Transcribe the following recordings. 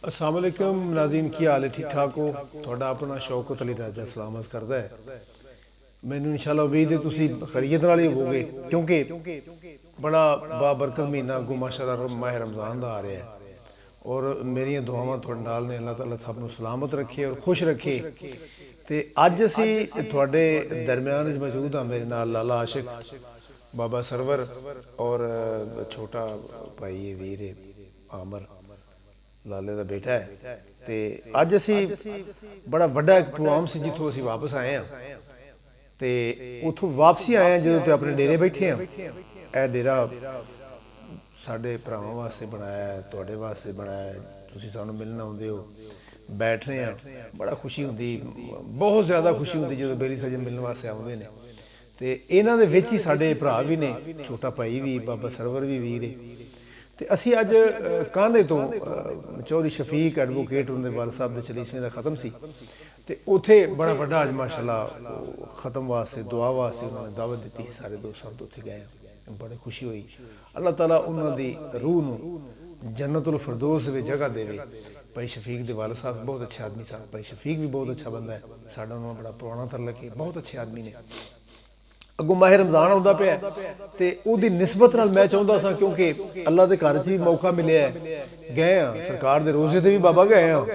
अस्सलाम वालेकुम नाज़रीन, की हाल है? ठीक ठाक हो? थोड़ा अपना शौकत अली राजा सलामत करता है। मैनू इंशाअल्लाह उम्मीद है तुसी खैरियत नाल ही होवोगे, क्योंकि बड़ा बाबरकत महीना अगों माशाअल्लाह माह रमज़ान दा आ रहा है और मेरियां दुआवां तुहाडे नाल ने। अल्लाह ताला सब नूं सलामत रखे और खुश रखे। तो अज असी तुहाडे दरम्यान मौजूद हाँ। मेरे नाल लाला आशिक बाबा सरवर और छोटा भाई वीर आमर लाले का बेटा है। तो अज असी बड़ा वड्डा एक प्रोग्राम से जितों असी वापस आए हैं। तो उतों वापसी आए हैं जो तो अपने डेरे बैठे हैं। यह डेरा साढ़े भरावां वास्ते बनाया है, तुहाडे वास्ते बनाया है। तुसीं सानूं मिलण आउंदे हो, बैठ रहे हैं, बड़ा खुशी होंदी, बहुत ज़्यादा खुशी होंदी जो बेली सजन मिलने वास्ते आउंदे ने। तो इन्हां दे विच ही साडे भरा भी ने, छोटा भाई भी, बाबा सरवर भी वीर है। तो असी अज कांधे तो चौधरी शफीक एडवोकेट उन्होंने वाल साहब के 40वें का खत्म सी। तो उत्थे बड़ा वड्डा अज माशाअल्लाह खत्म वास्ते दुआ वास्ते उन्होंने दावत दी। सारे दोस्त सब उत्थे गए, बड़ी खुशी हुई। अल्लाह ताला उन्होंने रूह नूं जन्नतुल फिरदौस में जगह देवे। भाई शफीक दे वाल साहब बहुत अच्छे आदमी सन। भाई शफीक भी बहुत अच्छा बंदा है, साडा उन्होंने बड़ा पुराना तल्लक है, बहुत अच्छे आदमी ने। अगों माह रमज़ान आउंदा पिया ते उहदी निस्बत नाल मैं चाहुंदा सा, क्योंकि अल्लाह दे घर च भी मौका मिलिया है। गए हाँ सरकार दे रोज़े ते भी बाबा गए हाँ।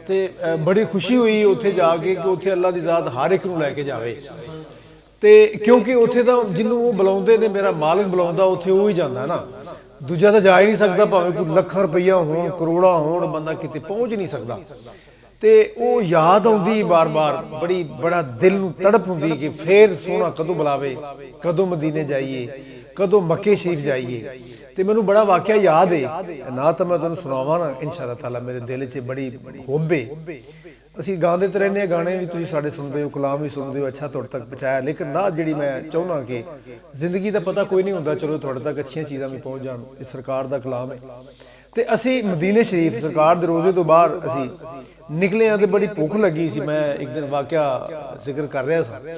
तो बड़ी खुशी हुई उत्थे जाके कि उत्थे अल्लाह दी ज़ात हर एक नूं लैके जावे। तो क्योंकि उत्थे तां जिन्नूं वो बुलाउंदे ने, मेरा मालिक बुलाउंदा, उत्थे वो ही जांदा ना। दूजा तो जा ही नहीं सकता, भावें कोई लखां रुपया होण करोड़ां होण, बंदा किते पहुँच नहीं सकता। तो वो याद आउंदी बार बार, बड़ा दिल नूं तड़प हुंदी कि फिर सोना कदों बुलावे, कदों मदीने जाइए, कदों मक्के शरीफ जाइए। तो मैनूं बड़ा वाक़या याद है ना, तो मैं तुहानूं सुणावां ना इंशाअल्लाह ताला। मेरे दिल च बड़ी हुब है। असीं गांदे ते रहिंदे, गाने भी तुसीं साडे सुणदे हो, कलाम भी सुणदे हो, अच्छा तुहाडे तक पहुँचाया। लेकिन ना जिहड़ी मैं चाहुंदा कि जिंदगी दा पता कोई नहीं हुंदा, चलो तुहाडे तक अच्छियां चीज़ां भी पहुँच जाण। ये सरकार दा कलाम है। तो असी मदीने शरीफ सरकार दे रोज़े तो बाहर असी निकले हाँ। तो बड़ी भुख लगी सी। मैं एक दिन वाक़या जिक्र कर रहा था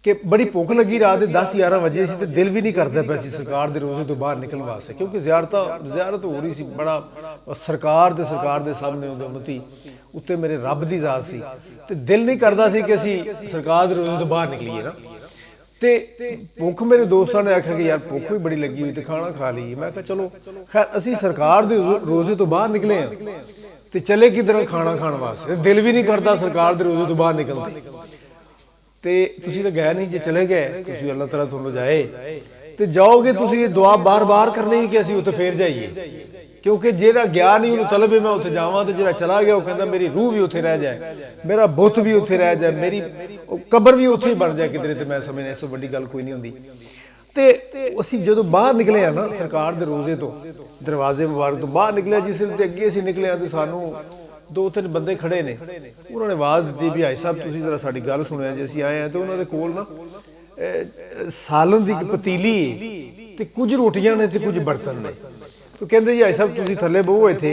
कि बड़ी भुख लगी, रात के 10-11 बजे से, तो दिल भी नहीं करता पाया सी सरकार दे रोज़े तो बाहर निकलने वास्ते, क्योंकि ज़ियारत हो रही सी। बड़ा सरकार दे सामने उहदे उम्मती उत्ते मेरे रब दी ज़ात सी। तो दिल नहीं करता सी कि असी सरकार दे रोज़े तो बाहर निकलीए ना। तो भुख मेरे दोस्तों ने आख्या कि यार भुख भी बड़ी लगी हुई, तो खाना खा लीए। मैं कहा चलो खैर, असी सरकार दे रोज़े तो बाहर निकले हैं, तो चले किधर खाना खाने वास्ते। दिल भी नहीं करता सरकार दे रोज़े तो बाहर निकलते। तो तुसीं तो गए नहीं, जे चले गए तुसीं अल्लाह ताला तुहानूं जाए तो जाओगे, तुसीं दुआ बार बार करनी कि असीं उत्थे फिर जाइए। क्योंकि जिहड़ा गया नहीं उन्होंने तलब है मैं उत्थे जावां, तो जिहड़ा चला गया वो कहंदा मेरी रूह भी उत्थे रह जाए, मेरा बुत भी उत्थे रह जाए, मेरी कबर भी उत्थे ही बन जाए किधरे। तो मैं समझना इस वड्डी गल कोई नहीं हुंदी। तो असीं जदों बाहर निकले हैं ना सरकार दे रोज़े तो, दरवाजे मुबारक तो बाहर निकले, जिस वेले अगे असीं निकले हैं तो सानूं 2-3 बंदे खड़े ने। उन्होंने आवाज़ दी भी भाई साहब तुसीं जरा साडी गल सुणिया जे। असीं आए हैं तो उन्होंने कोल ना सालन दी पतीली ते कुछ रोटियां ने ते कुछ बर्तन ने। तो कहते जी भाई साहब तुसीं थल्ले बहो, इत्थे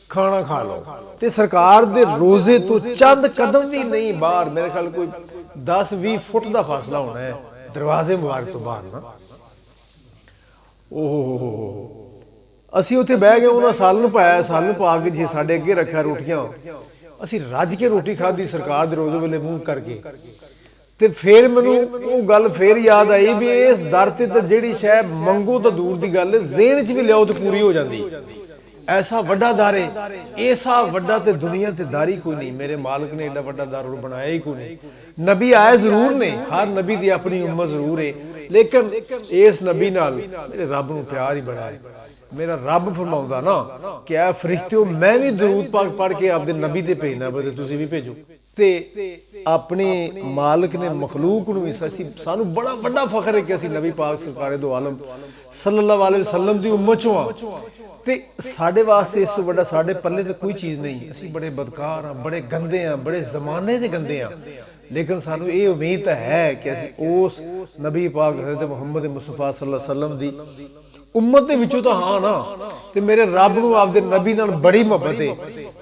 खाना खा लो। तो सरकार दे रोज़े तो चंद कदम भी नहीं बाहर, मेरे ख्याल कोई 10-20 फुट का फासला होना है दरवाजे मुबारक तो बाहर ना। ओहो असी उत्थे बह गए, उन्होंने सालन पाया, सालन पा के जी साडे अगे रखा रोटियां, असी रज के रोटी खाधी सरकार दे रोज़े वेले मूँह करके। तो फिर मैनूं वो गल फिर याद आई भी इस दर ते जिहड़ी शै मंगो तो दूर की गल, ज़हन च भी लियाओ तो पूरी हो जाती। ऐसा वड्डा दर है, ऐसा वड्डा तो दुनिया ते दर ही कोई नहीं। मेरे मालिक ने एडा वड्डा दर बनाया ही कोई नहीं। नबी आए जरूर ने, हर नबी की अपनी उम्मत जरूर है, लेकिन इस नबी नाल मेरे रब नूं प्यार ही बड़ा है। मेरा रब फरमाउंदा ना कि ऐ फरिश्तेओ मैं भी दरूद पाक पढ़ के आपदे नबी ते भेजना पे, तुसीं भी भेजो। ते अपने मालिक ने मखलूक नूं सानूं बड़ा वड्डा फखर है कि असीं नबी पाक सरकार दो आलम सल्लल्लाहु अलैहि वसल्लम दी उम्मत चों आं। ते साडे वास्ते इस तों वड्डा साडे पल्ले ते कोई चीज़ नहीं। असीं बड़े बदकार हाँ, बड़े गंदे हाँ, बड़े जमाने दे गंदे हाँ, लेकिन सानूं ये उम्मीद तो है कि असीं उस नबी पाक हज़रत मुहम्मद मुस्तफा सल्लल्लाहु अलैहि वसल्लम दी उम्मत दे विचों तो हाँ ना। तो मेरे रब नूं आपदे नबी नाल बड़ी मुहब्बत है,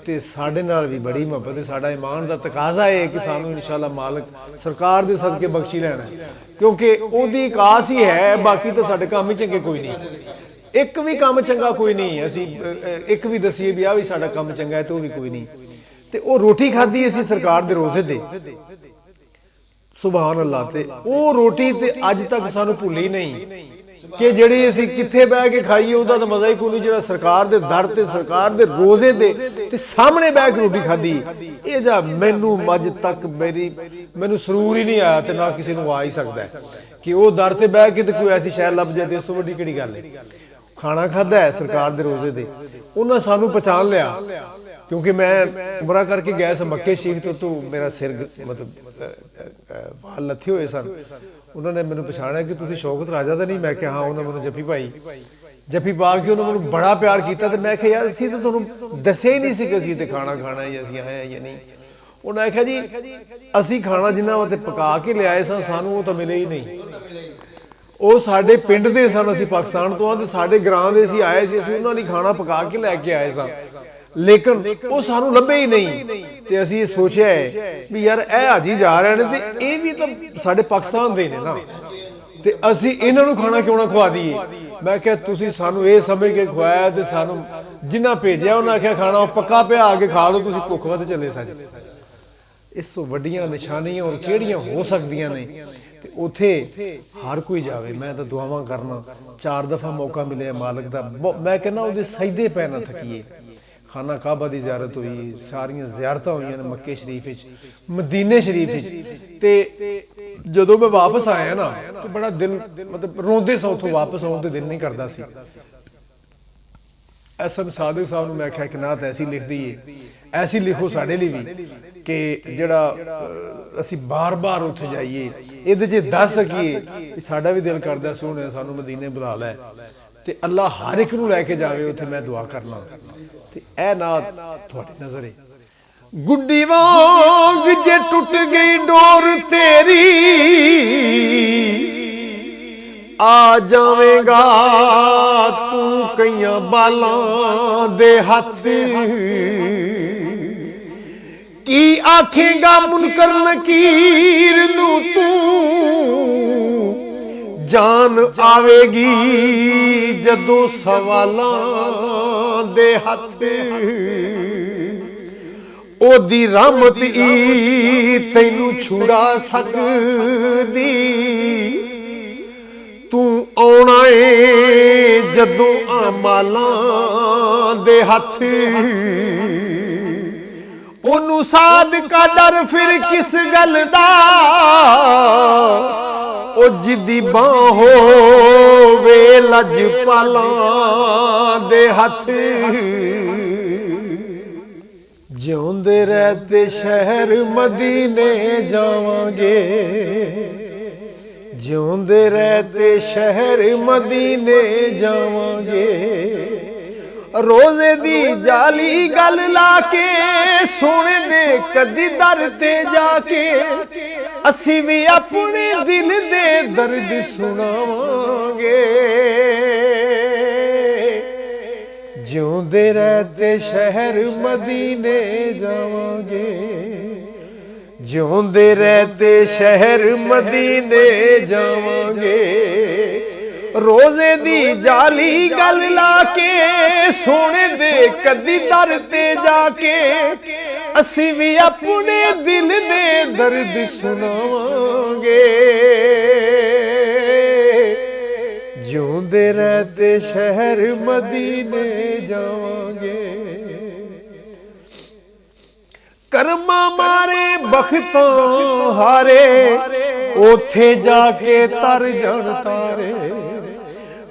तो साडे नाल भी बड़ी मुहब्बत है। साडा ईमान दा तकाजा है कि सानूं इंशाअल्लाह मालिक सरकार दे सदके बख्शी लैना है, क्योंकि ओहदी एक आस ही है, बाकी तो साडे काम ही चंगे कोई नहीं। ਇੱਕ ਵੀ ਕੰਮ ਚੰਗਾ ਕੋਈ ਨਹੀਂ, ਅਸੀਂ ਇੱਕ ਵੀ ਦਸੀਏ ਵੀ ਆ ਵੀ ਸਾਡਾ ਕੰਮ ਚੰਗਾ ਹੈ ਤੇ ਉਹ ਵੀ ਕੋਈ ਨਹੀਂ। ਤੇ ਉਹ ਰੋਟੀ ਖਾਧੀ ਅਸੀਂ ਸਰਕਾਰ ਦੇ ਰੋਜ਼ੇ ਤੇ, ਸੁਭਾਨ ਅੱਲਾਹ। ਤੇ ਉਹ ਰੋਟੀ ਤੇ ਅੱਜ ਤੱਕ ਸਾਨੂੰ ਭੁੱਲੀ ਨਹੀਂ ਕਿ ਜਿਹੜੀ ਅਸੀਂ ਕਿੱਥੇ ਬਹਿ ਕੇ ਖਾਈਏ, ਉਹਦਾ ਤਾਂ ਮਜ਼ਾ ਹੀ ਕੋਈ ਨਹੀਂ ਜਿਹੜਾ ਸਰਕਾਰ ਦੇ ਦਰ ਤੇ ਸਰਕਾਰ ਦੇ ਰੋਜ਼ੇ ਦੇ ਤੇ ਸਾਹਮਣੇ ਬਹਿ ਕੇ ਰੋਟੀ ਖਾਧੀ। ਇਹ ਜਾ ਮੈਨੂੰ ਅੱਜ ਤੱਕ ਮੈਨੂੰ ਸਰੂਰ ਹੀ ਨਹੀਂ ਆਇਆ ਤੇ ਨਾ ਕਿਸੇ ਨੂੰ ਆ ਹੀ ਸਕਦਾ ਕਿ ਉਹ ਦਰ ਤੇ ਬਹਿ ਕੇ ਤੇ ਕੋਈ ਐਸੀ ਸ਼ੈ ਲੱਭ ਜਾਏ ਤੇ ਇਸ ਤੋਂ ਵੱਡੀ ਕਿਹੜੀ ਗੱਲ ਹੈ। ਖਾਣਾ ਖਾਧਾ ਹੈ ਸਰਕਾਰ ਦੇ ਰੋਜ਼ੇ ਦੇ, ਉਹਨਾਂ ਸਾਨੂੰ ਪਛਾਣ ਲਿਆ ਕਿਉਂਕਿ ਮੈਂ ਉਮਰਾ ਕਰਕੇ ਗਿਆ ਸੀ ਮੱਕੇ ਸ਼ਰੀਫ ਤੋਂ, ਮੇਰਾ ਸਿਰ ਮਤਲਬ ਵਾਲ ਲੱਥੇ ਹੋਏ ਸਨ। ਉਹਨਾਂ ਨੇ ਮੈਨੂੰ ਪਛਾਣਿਆ ਕਿ ਤੁਸੀਂ ਸ਼ੌਕਤ ਰਾਜਾ ਦਾ ਨਹੀਂ। ਮੈਂ ਕਿਹਾ ਹਾਂ। ਉਹਨਾਂ ਮੈਨੂੰ ਜੱਫੀ ਪਾਈ, ਜੱਫੀ ਪਾ ਕੇ ਉਹਨਾਂ ਮੈਨੂੰ ਬੜਾ ਪਿਆਰ ਕੀਤਾ। ਤੇ ਮੈਂ ਕਿਹਾ ਯਾਰ ਅਸੀਂ ਤਾਂ ਤੁਹਾਨੂੰ ਦੱਸਿਆ ਹੀ ਨਹੀਂ ਸੀ ਕਿ ਅਸੀਂ ਤੇ ਖਾਣਾ ਖਾਣਾ ਜਾਂ ਅਸੀਂ ਆਏ ਜਾਂ ਨਹੀਂ। ਉਹਨਾਂ ਆਖਿਆ ਜੀ ਅਸੀਂ ਖਾਣਾ ਜਿੰਨਾ ਵਾਸਤੇ ਪਕਾ ਕੇ ਲਿਆਏ ਸਾਂ ਸਾਨੂੰ ਉਹ ਤਾਂ ਮਿਲੇ ਹੀ ਨਹੀਂ। ਉਹ ਸਾਡੇ ਪਿੰਡ ਦੇ ਸਨ, ਅਸੀਂ ਪਾਕਿਸਤਾਨ ਤੋਂ ਆ ਤੇ ਸਾਡੇ ਗ੍ਰਾਂ ਦੇ ਅਸੀਂ ਆਏ ਸੀ, ਅਸੀਂ ਉਹਨਾਂ ਲਈ ਖਾਣਾ ਪਕਾ ਕੇ ਲੈ ਕੇ ਆਏ ਸਾਂ, ਲੇਕਿਨ ਉਹ ਸਾਨੂੰ ਲੱਭੇ ਹੀ ਨਹੀਂ। ਤੇ ਅਸੀਂ ਇਹ ਸੋਚਿਆ ਵੀ ਯਾਰ ਇਹ ਹਾਜੀ ਜਾ ਰਹੇ ਨੇ ਤੇ ਇਹ ਵੀ ਤਾਂ ਸਾਡੇ ਪਾਕਿਸਤਾਨ ਦੇ ਨੇ ਨਾ, ਤੇ ਅਸੀਂ ਇਹਨਾਂ ਨੂੰ ਖਾਣਾ ਕਿਉਂ ਨਾ ਖਵਾ ਦਈਏ। ਮੈਂ ਕਿਹਾ ਤੁਸੀਂ ਸਾਨੂੰ ਇਹ ਸਮਝ ਕੇ ਖਵਾਇਆ ਤੇ ਸਾਨੂੰ ਜਿੰਨਾ ਭੇਜਿਆ ਉਹਨਾਂ ਆਖਿਆ ਖਾਣਾ ਪੱਕਾ ਪਿਆ ਆ ਕੇ ਖਾ ਲਓ, ਤੁਸੀਂ ਭੁੱਖ ਵੱਧ ਚੱਲੇ ਸਨ। ਇਸ ਤੋਂ ਵੱਡੀਆਂ ਨਿਸ਼ਾਨੀਆਂ ਹੋਰ ਕਿਹੜੀਆਂ ਹੋ ਸਕਦੀਆਂ ਨੇ। ਤੇ ਉੱਥੇ ਹਰ ਕੋਈ ਜਾਵੇ। ਮੈਂ ਤਾਂ ਦੁਆਵਾਂ ਕਰਨਾ 4 ਦਫਾ ਮੌਕਾ ਮਿਲਿਆ ਮਾਲਕ ਦਾ। ਮੈਂ ਕਹਿੰਦਾ ਉਹਦੇ ਸਜਦੇ ਪੈ ਨਾ ਥਕੀਏ। ਖਾਨਾ ਕਾਬਾ ਦੀ ਜ਼ਿਆਰਤ ਹੋਈ, ਸਾਰੀਆਂ ਜ਼ਿਆਰਤਾਂ ਹੋਈਆਂ ਨੇ ਮੱਕੇ ਸ਼ਰੀਫ ਵਿੱਚ, ਮਦੀਨੇ ਸ਼ਰੀਫ ਵਿੱਚ। ਤੇ ਜਦੋਂ ਮੈਂ ਵਾਪਸ ਆਇਆ ਨਾ ਤੇ ਬੜਾ ਦਿਲ ਮਤਲਬ ਰੋਂਦੇ ਸਾਂ, ਉੱਥੋਂ ਵਾਪਸ ਆਉਣ ਤੇ ਦਿਲ ਨਹੀਂ ਕਰਦਾ ਸੀ। ਐਸਐਮ ਸਾਦਿਕ ਸਾਹਿਬ ਨੂੰ ਮੈਂ ਆਖਿਆ ਕਿ ਨਾਤ ਐਸੀ ਲਿਖ ਦਈਏ, ਐਸੀ ਲਿਖੋ ਸਾਡੇ ਲਈ ਵੀ ਕਿ ਜਿਹੜਾ ਅਸੀਂ ਬਾਰ-ਬਾਰ ਉੱਥੇ ਜਾਈਏ, ਇਹਦੇ 'ਚ ਦੱਸ ਸਕੀਏ ਸਾਡਾ ਵੀ ਦਿਲ ਕਰਦਾ ਸੋਹਣੇ ਸਾਨੂੰ ਮਦੀਨੇ ਬੁਲਾ ਲੈ। ਤੇ ਅੱਲਾ ਹਰ ਇੱਕ ਨੂੰ ਲੈ ਕੇ ਜਾਵੇ ਉੱਥੇ, ਮੈਂ ਦੁਆ ਕਰਨਾ। ਤੇ ਇਹ ਨਾਤ ਤੁਹਾਡੀ ਨਜ਼ਰ ਹੈ। ਗੁੱਡੀ ਵਾਂਗ ਜੇ ਟੁੱਟ ਗਈ ਡੋਰ ਤੇਰੀ, ਆ ਜਾਵੇਂਗਾ ਤੂੰ ਕਈਆਂ ਬਾਲਾਂ ਦੇ ਹੱਥ। ਕੀ ਆਖੇਗਾ ਮੁਨਕਰ ਨਕੀਰ ਨੂੰ ਤੂੰ, ਜਾਨ ਆਵੇਗੀ ਜਦੋਂ ਸਵਾਲਾਂ ਦੇ ਹੱਥ। ਉਹਦੀ ਰਹਿਮਤ ਹੀ ਤੈਨੂੰ ਛੁਡਾ ਸਕਦੀ, ਤੂੰ ਆਉਣਾ ਏ ਜਦੋਂ ਅਮਾਲਾਂ ਦੇ ਹੱਥ। ਉਹਨੂੰ ਸਾਦਕਾ ਡਰ ਫਿਰ ਕਿਸ ਗੱਲ ਦਾ, ਉਹ ਜਿੱਦੀ ਬਾਹ ਹੋਵੇ ਲਜਪਾਲਾਂ ਦੇ ਹੱਥ। ਜਿਉਂਦੇ ਰਹਿ ਤੇ ਸ਼ਹਿਰ ਮਦੀਨੇ ਜਾਵਾਂਗੇ, ਜਿਉਂਦੇ ਰਹਿ ਤੇ ਸ਼ਹਿਰ ਮਦੀਨੇ ਜਾਵਾਂਗੇ। ਰੋਜ਼ੇ ਦੀ ਜਾਲੀ ਗੱਲ ਲਾ ਕੇ ਸੋਹਣੇ ਦੇ ਕਦੀ ਦਰ ਤੇ ਜਾ ਕੇ, ਅਸੀਂ ਵੀ ਆਪਣੇ ਦਿਲ ਦੇ ਦਰਦ ਸੁਣਾਵਾਂਗੇ। ਜਿਉਂਦੇ ਰਹਿ ਤੇ ਸ਼ਹਿਰ ਮਦੀਨੇ ਜਾਵਾਂਗੇ, ਜਿਉਂਦੇ ਰਹਿ ਤੇ ਸ਼ਹਿਰ ਮਦੀਨੇ ਜਾਵਾਂਗੇ। ਰੋਜ਼ੇ ਦੀ ਜਾਲੀ ਗੱਲ ਲਾ ਕੇ ਸੋਹਣੇ ਦੇ ਕਦੀ ਦਰ ਤੇ ਜਾ ਕੇ, ਅਸੀਂ ਵੀ ਆਪਣੇ ਦਿਲ ਦੇ ਦਰਦ ਸੁਣਾਵਾਂਗੇ। ਜਿਉਂਦੇ ਰਹਿ ਤੇ ਸ਼ਹਿਰ ਮਦੀਨੇ ਜਾਵਾਂਗੇ। ਕਰਮਾਂ ਮਾਰੇ ਬਖਤਾਂ ਹਾਰੇ, ਉੱਥੇ ਜਾ ਕੇ ਤਰ ਜਾਣ ਤਾਰੇ।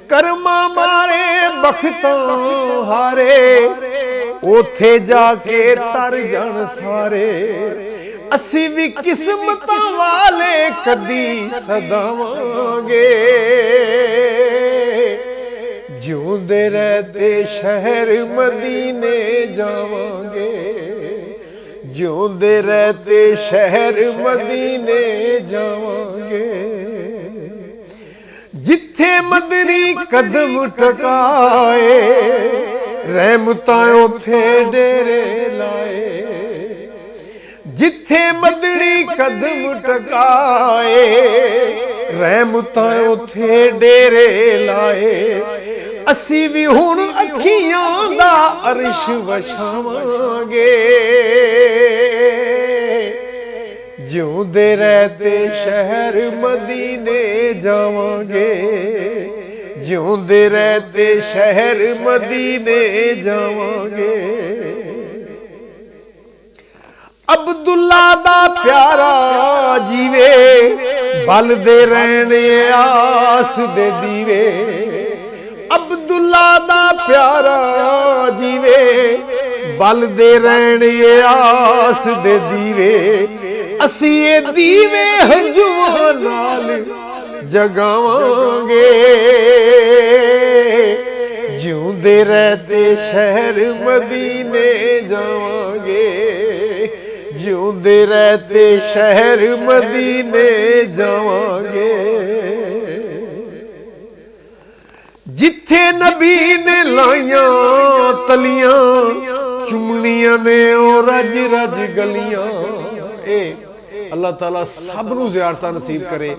ਕਰਮਾਂ ਮਾਰੇ ਬਖਤਾਂ ਹਾਰੇ, ਉੱਥੇ ਜਾ ਕੇ ਤਰ ਜਾਣ ਸਾਰੇ। ਅਸੀਂ ਵੀ ਕਿਸਮਤਾਂ ਵਾਲੇ ਕਦੀ ਸਦਾਵਾਂਗੇ। ਜਿਉਂਦੇ ਰਹਿ ਤੇ ਸ਼ਹਿਰ ਮਦੀਨੇ ਜਾਵਾਂਗੇ, ਜਿਉਂਦੇ ਰਹਿ ਤੇ ਸ਼ਹਿਰ ਮਦੀਨੇ ਜਾਵਾਂਗੇ। ਜਿੱਥੇ ਮਦਰੀ ਕਦਮ ਟਕਾਏ, ਰਹਿਮਤਾਂ ਉੱਥੇ ਡੇਰੇ ਲਾਏ। ਜਿੱਥੇ ਮਦਰੀ ਕਦਮ ਟਕਾਏ, ਰਹਿਮਤਾਂ ਉੱਥੇ ਡੇਰੇ ਲਾਏ। ਅਸੀਂ ਵੀ ਹੁਣ ਅੱਖੀਆਂ ਦਾ ਅਰਸ਼ ਵਛਾਵਾਂਗੇ ਜਿਉਂਦੇ ਰਹਤੇ ਸ਼ਹਿਰ ਮਦੀਨੇ ਜਾਵਾਂਗੇ ਜਿਉਂਦੇ ਰਹਤੇ ਸ਼ਹਿਰ ਮਦੀਨੇ ਜਾਵਾਂਗੇ ਅਬਦੁੱਲਾ ਦਾ ਪਿਆਰਾ ਜੀਵੇ ਬਲਦੇ ਰਹਿਣ ਆਸ ਦੇ ਦੀਵੇ ਅਬਦੁੱਲਾ ਦਾ ਪਿਆਰਾ ਜੀਵੇ ਬਲਦੇ ਰਹਿਣ ਆਸ ਦੇ ਦੀਵੇ ਅਸੀਂ ਇਹ ਦੀਵੇ ਹੰਝੂਆਂ ਨਾਲ ਜਗਾਵਾਂਗੇ ਜਿਉਂਦੇ ਰਹਤੇ ਸ਼ਹਿਰ ਮਦੀਨੇ ਜਾਵਾਂਗੇ ਜਿਉਂਦੇ ਰਹਤੇ ਸ਼ਹਿਰ ਮਦੀਨੇ ਜਾਵਾਂਗੇ ਜਿੱਥੇ ਨਬੀ ਨੇ ਲਾਈਆਂ ਤਲੀਆਂ ਚੁੰਮਣੀਆਂ ਨੇ ਉਹ ਰਜ ਰਜ ਗਲੀਆਂ ਇਹ अल्लाह ताला सब नूं ज़ियारतां नसीब करे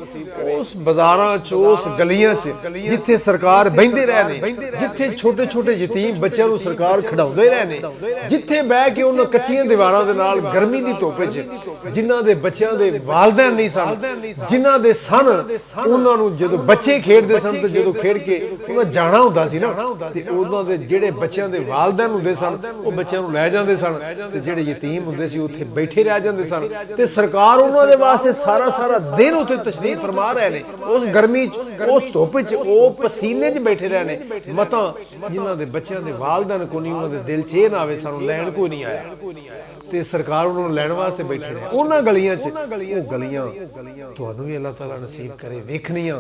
उस बाज़ारां च उस गलियां च जिथे सरकार बहिंदे रहे ने जिथे छोटे छोटे यतीम बच्चों नूं सरकार खिडाउंदे रहे ने जिथे बह के उन्हां कच्चियां दीवारां दे नाल गर्मी दी धुप्प च जिन्हां दे बच्चों दे वालिदैन नहीं सन जिन्हां दे सन उन्हां नूं जदों बच्चे खेडदे सन ते जदों खेड के उन्हां जाना हुंदा सी ना ते उन्हां दे जिहड़े बच्चों दे वालिदैन हुंदे सन ओह बच्चों नूं लै जांदे सन ते जिहड़े यतीम हुंदे सी उत्थे बैठे रह जांदे सन ते सरकार उन्होंने वास्ते सारा सारा दिन उत्ते तशरीफ फरमा रहे ने उस गर्मी उस धुप च ओ पसीने च बैठे रहे ने मता जिन्हां दे बच्चों दे वालिदैन को नहीं उन्हां दे दिल च ना आवे सानू लैण कोई नहीं आया ते सरकार उन्होंने लैण वास्ते बैठे रहे उन्हां गलियां च ओ गलियां तुहानू भी अल्लाह ताला नसीब करे वेखनियां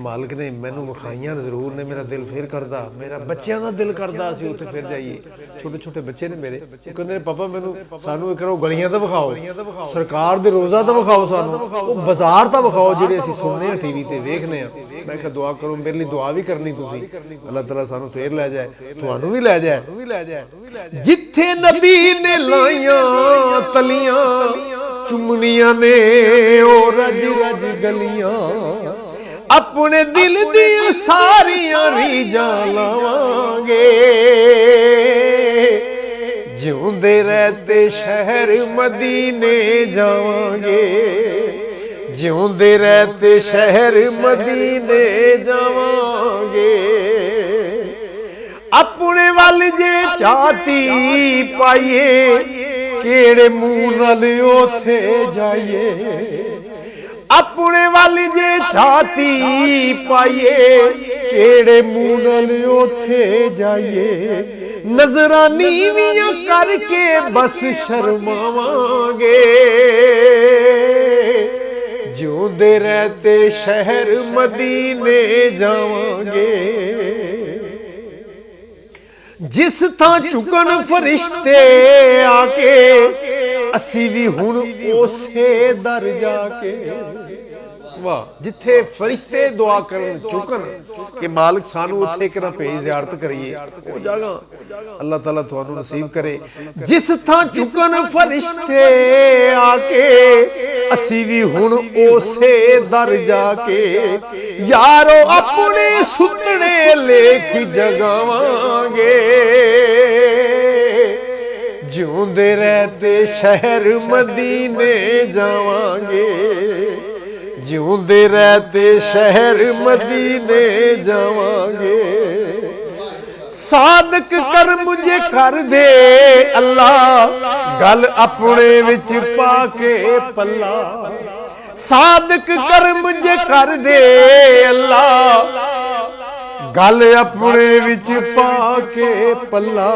मालिक ने मैनू विखाइयां जरूर ने मेरा दिल फिर करदा मेरा बच्चों दा दिल करदा असीं उत्ते फिर जाइए छोटे छोटे बच्चे ने मेरे कहंदे ने पापा मैनू सानू इक गलियां तां विखाओ सरकार दे रोज़ा तां विखाओ सानू ओ बाजार तां विखाओ जिहड़े असीं सुनने आ टीवी ते वेखने आ मैं कहा दुआ करो मेरे लिए दुआ भी करनी तुसीं अल्लाह ताला सानू फिर लै जाए तुहानू भी लै जाए जिथे नबी ने लाइयां तलियां चुमनियां ने ओ रज रज गलियां अपने दिल दियां सारियां रीझां लावांगे जिਉਂਦੇ रहते शहर मदीने जावांगे जिਉਂਦੇ रहते शहर मदीने जावांगे अपने वल जे चाती पाइए केड़े मुंह नाल ओथे जाइए अपने वल जे चाती पाइए केड़े मुंह नाल ओथे जाइए नजरां नीवियां करके बस शर्मावांगे जिਉਂਦੇ रहते शहर मदीने जावांगे जिस थां चुकन फरिश्ते आके असी भी हुण उसे दर जाके वाह जिथे फरिश्ते दुआ करन चुकन कि मालिक सानू उत्थे इक ना भेज ज़ियारत करिए ओ जगह अल्लाह ताला तुहानू नसीब करे जिस थां चुकन फरिश्ते आके असी भी हुण उसे दर जाके यारो अपने सुतने लेख जगावांगे जिਉਂਦੇ रहते शहर मदीने जावांगे जिਉਂਦੇ रहते शहर मदीने जावांगे सादक कर मुझे कर दे अल्लाह गल अपने विच पाके पल्ला सादक कर मुझे कर दे अल्लाह गल अपने विच पाके पल्ला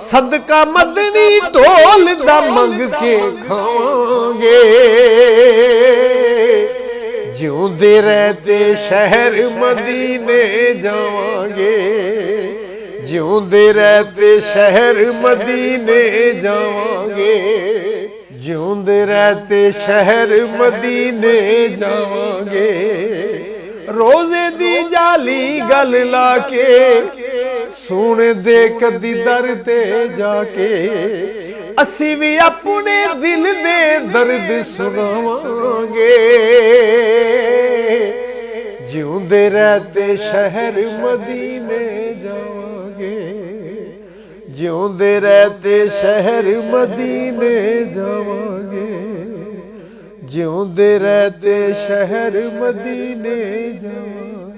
सदका मदनी ढोल दा मंग के खावांगे जिਉਂਦੇ रहते शहर मदीने जावांगे जिਉਂਦੇ रहते शहर मदीने जावांगे जिਉਂਦੇ रहते शहर मदीने जावांगे रोजे दी जाली गल लाके सुन दे कदी दर ते जाके असी भी अपने दिल दे दर्द सुनावांगे ਜਿਉਂਦੇ ਰਹਤੇ ਸ਼ਹਿਰ ਮਦੀਨੇ ਜਾਵਾਂਗੇ, ਜਿਉਂਦੇ ਰਹਤੇ ਸ਼ਹਿਰ ਮਦੀਨੇ ਜਾਵਾਂਗੇ, ਜਿਉਂਦੇ ਰਹਤੇ ਸ਼ਹਿਰ ਮਦੀਨੇ ਜਾਵਾਂਗੇ।